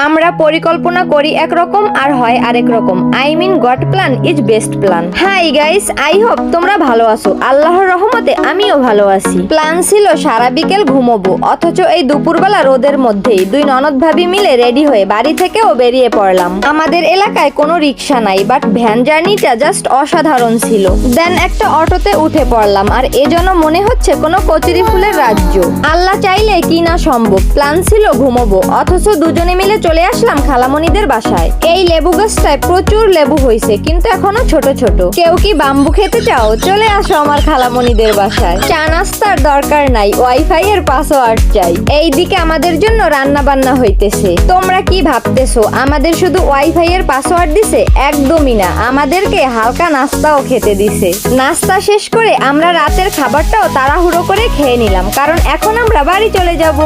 আমরা পরিকল্পনা করি একরকম আর হয় আরেক রকম। I mean God plan is best plan. Hi guys, আই হোপ তোমরা ভালো আছো। আল্লাহর রহমতে আমিও ভালো আছি। প্ল্যান ছিল সারা বিকেল ঘুমোবো, অথচ এই দুপুরবেলা রোদের মধ্যেই দুই ননদ ভাবি মিলে রেডি হয়ে বাড়ি থেকেও বেরিয়ে পড়লাম। আমাদের এলাকায় কোনো রিক্সা নাই, বাট ভ্যান জার্নিটা জাস্ট অসাধারণ ছিল। দেন একটা অটোতে উঠে পড়লাম, আর এজন্য মনে হচ্ছে কোনো কচুরি ফুলের রাজ্য। আল্লাহ চাইলে কি না সম্ভব। প্ল্যান ছিল ঘুমোবো, অথচ দুজনে মিলে চলে আসলাম খালামণিদের বাসায়। এই লেবু গাছটায় প্রচুর লেবু হয়েছে, কিন্তু এখনো ছোট ছোট। কেউ কি বাম্বু খেতে চাও? চলে আসো আমার খালামণিদের বাসায়। চা নাস্তার দরকার নাই, ওয়াইফাই এর পাসওয়ার্ড চাই। এইদিকে আমাদের জন্য রান্না বান্না হইতেছে। তোমরা কি ভাবতেছো আমাদের শুধু ওয়াইফাই এর পাসওয়ার্ড দিছে? একদমই না, আমাদেরকে হালকা নাস্তাও খেতে দিছে। নাস্তা শেষ করে আমরা রাতের খাবারটাও তাড়াহুড়ো করে খেয়ে নিলাম, কারণ এখন আমরা বাড়ি চলে যাব।